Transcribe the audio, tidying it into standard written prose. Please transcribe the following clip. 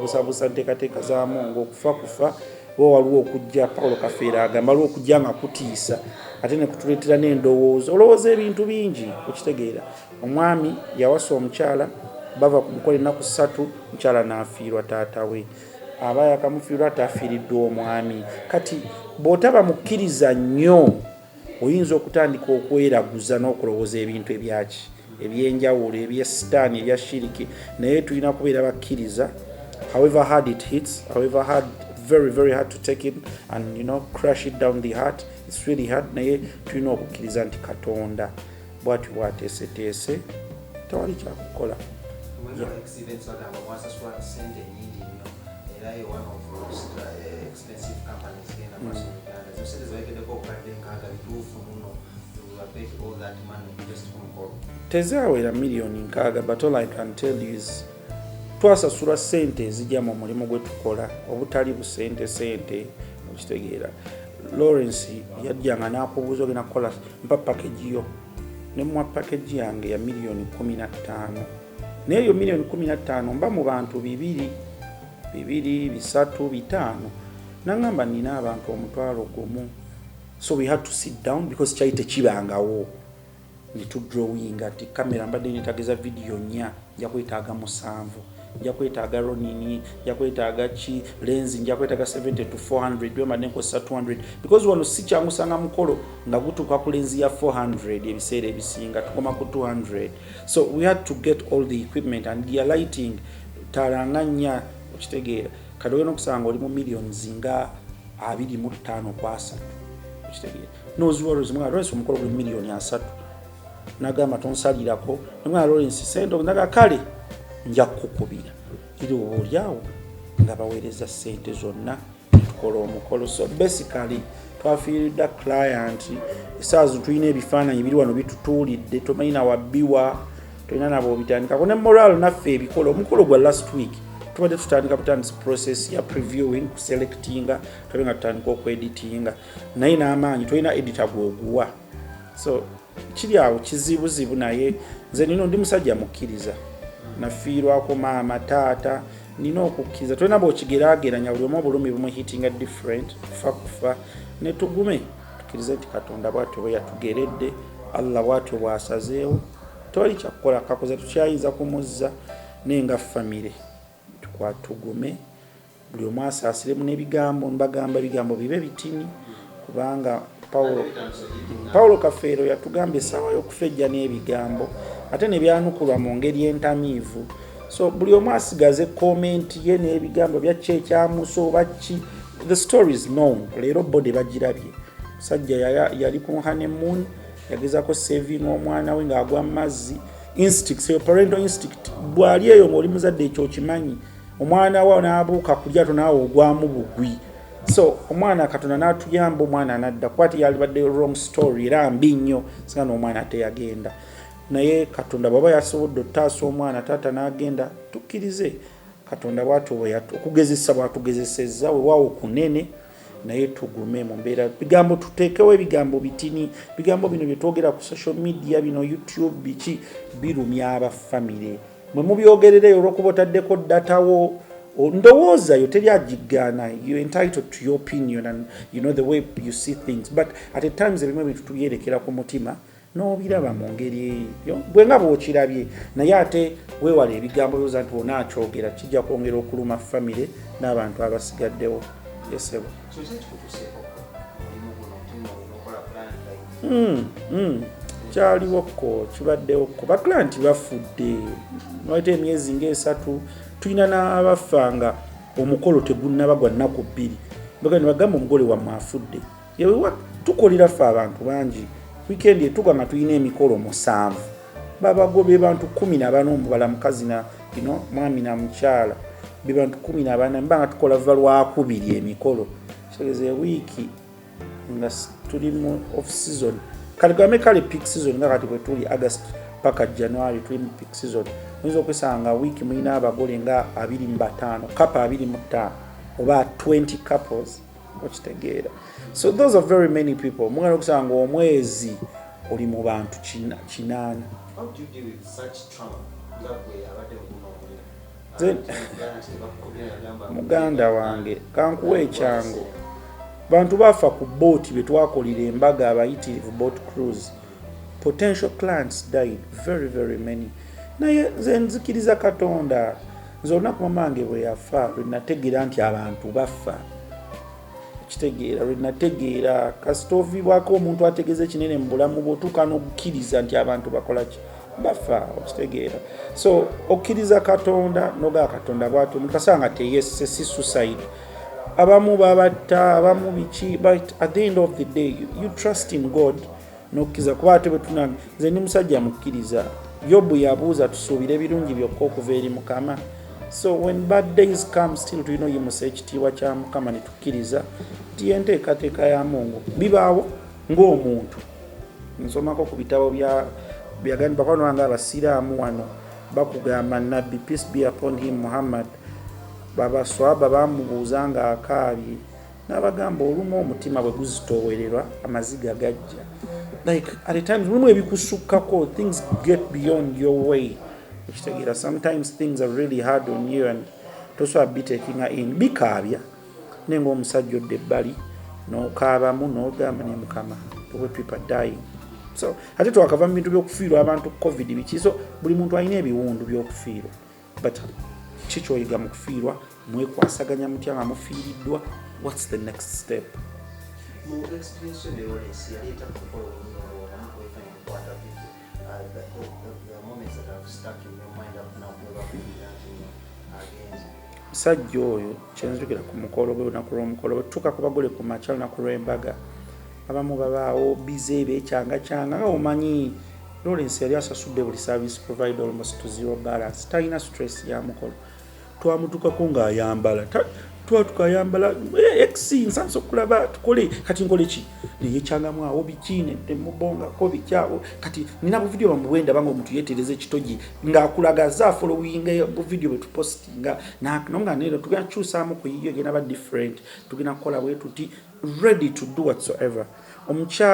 okubusabusa nteekateeka za Mungu okufa waliwo okujja Paulo Kafeera agamba waliwo okujja nga kutiisa ate ne kutuleetera n'endowooza olowooza ebintu bingi okitegeera. Omwami yawasa omukyala bava ku mukolo ennaku 3 mukyala n'afiirwa taata we aba yakamufiirwa atafiiriddwa omwami. Kati bw'otaba mukkiriza nnyo oyinza okutandika okweraguza n'okulowooza ebintu ebyenjawulo ebyesitaani ebya shiriki naye tulina kubeera bakkiriza. However hard it hits, however hard, very hard to take it and crush it down the heart, it's really hard, naye tulina okukkiriza nti Katonda bw'ati bw'ateeseteese tewali kyakukola. Tezaawera miliyoni 6 but all I can tell you is twasasula sente ezijja mu mulimu gwe tukola obutali busente okitegeera. Lwarence yajjanga n'akubuuza ogenda kukola mpa package yo ne muwa package yange ya miliyoni 15 naye eyo miliyoni 15 mba mu bantu 2, 3, 5 nangamba nina abantu 1,000. So we had to sit down because kyali tekibangawo ne tudrawinga ati kamera mbadde netageza video 4 nja kwetaaga 7, nja kwetaaga ronini, nja kwetaaga lens, nja kwetaaga 70 to 400 bema nenkosa 200 because wano si kyangu sanga mukolo nga gutuka ku lens ya 400 ebiseera ebisinga tukoma ku 200. So we had to get all the equipment and gear lighting taranganya okitegeera kati ogenda okusanga oli mu millions nga 25 kwasa okitegeera noziwalo zimwe Lawrence omukolo gwe million 3 nagamba tonsalirako nemwe Lawrence sente ndaga kale nja kukubira ili obolyawo nga baweereza sente zonna tukola omukolo. So basically twafiirida client esaazi tulina ebifaananyi biri wano bitutuulidde tomayina wabbiwa tulina nabo bitandika kone moral naffe ebikola omukolo gwa last week tubadde tutandika butandisi process ya previewing selectinga tubenga tutandika okweditinga naye n'amaanyi tulina editor gwoguwa. So kiri awo kizibuzibu naye nze nino ndi musajja mukkiriza nafiirwako maama taata nina okukkiriza tulina bw'okigeraageranya buli omu obulumi bumuhitinga different kufa ne tugume tukkirize nti Katonda bw'atyo bwe yatugeredde Allah bw'atyo bw'asazeewo tewali kyakukola kakoza tukyayinza kumuzza naye nga famire tukwatugume buli omu asaasiremu n'ebigambo mbagamba ebigambo bibe bitini kubanga Paulo Kafeero yatugamba essaawa y'okufejja n'ebigambo ate ne byanukulwa mu ngeri entamiivu. So buli omu asigaze comment ye n'ebigambo bya kyekyamuso oba ki the story is known. Leero bode bagirabye musajja yali ku honeymoon yagezako saving omwana we ng'agwa mu mazzi instinct parental instinct bwali eyo ng'oli muzadde ekyo kimanyi omwana wa n'abuuka kulya tonaawe ogwamu bugwi. So omwana Katonda n'atuyamba omwana anadda kwati yali badde wrong story era mbi nnyo singa n'omwana ateyagenda naye Katonda baba yasobodde otaasa omwana taata n'agenda tukkirize Katonda bw'atyo bwe okugezesa bw'atugezesezza weewaawo kunene naye tugume mu mbeera bigambo tuteekewo ebigambo bitini bigambo bino bye twogera ku social media bino YouTube biki birumya abafamire mwe mubyogerereyo olw'okuba otaddeko datawo ndowooza yo teri agigana you're entitled to your opinion and the way you see things but at times ebimwe bintu tubyerekera ku mutima n'obiraba mu ngeri eyo bwe nga bw'okirabye naye ate weewala ebigambo byoza nti wona akyogera kijja kwongera okuluma famire n'abantu abasigaddewo yesebo kyaliwoko kibaddewoko baklanti bafudde noite emyezi nga 3 tulina n'abafanga omukolo tegunnaba gwa nnaku 2 bagandi bagamba omugole wammwe afudde yewe tukolera ffe abantu bangi weekend etuga nga tulina emikolo 7 babagobe bantu 14 omubala mukazi na mwami na mukyala be bantu 14 mbanga tukola va lwakubiri emikolo segeze wiiki nga tuli mu off season kale peak season nga kati bwe tuli August paka January tuli mu peak season oyinza okwesanga wiiki mulina abagole nga 25 kapa 25 oba 20 couples okitegeera. So those are very many people mugenda okusanga omwezi oli mu bantu 8. How do you deal with such trauma? muganda wange kankuwa ekyangu bantu bafa ku boat betwakolera embaga abayitirivu boat cruise. Potential clients died, very many. Naye nze nzikiriza Katonda, nze olunaku mamange bwe yafa lwe nategeera nti abantu bafa. Kitegeera lwe nategeera kasita ovibwako omuntu ategeeze kinene mu bulamu bw'otuuka n'okukkiriza nti abantu bakola ki bafa. Okitegeera so okkiriza Katonda nogaa Katonda bw'atyo omuntu asanga teyesse si suicide. Abamu babatta abamu biki, but at the end of the day you trust in God n'okkiriza kuba ate bwe tunange nze ndi musajja mukkiriza. Yobu yabuuza tusuubire ebirungi byokka okuva eri Mukama. So when bad days come still tulina oyimusa ekitiibwa kya Mukama ne tukkiriza nti enteekateeka ya Mungu bibaawo ng'omuntu. Nsomako ku bitabo byagani bakwano wange abasiraamu wano bakugamba nabbi peace be upon him Muhammad babaswaba bamubuuza nga akaabye n'abagamba olumu omutima bwe guzitoowererwa amaziga gajja. Like at the times when ebikusukkako things get beyond your way. Sometimes things are really hard on you and tosobola be taking in bikaabya nenga omusajja odde ebbali n'okaabamu n'ogamba ne Mukama the people dying. So ate twakava mu bintu by'okufiirwa abantu covid biki, so buli muntu alina ebiwundu by'okufiirwa, but kikyoyiga mu kufiirwa mwekwasaganya mutya nga mufiiriddwa. What's the next step? Musajja oyo kyenzukira ku mukolo gwe lunaku lw'omukolo bwe tutuuka ku bagole ku makya lunaku lw'embaga abamu babaawo bize beekyanga nga omanyi Lwarence yali asasudde buli service provider almost to zero balance, talina stress ya mukolo. Twamutukako ng'ayambala tukayambala nsanso okulaba tukole kati nkole ki neyekyangamu awo biki nemubongako bikyawo kati nina buvidiyo bamuwenda banga omuntu yetereza ekitogi ng'akulagaza following buvidiyo bwe tupostinga nonga nero tugenda kukyusaamu ku yiyo egenda ba different tugenda kukola bwe tuti ready to do whatsoever. Omukyala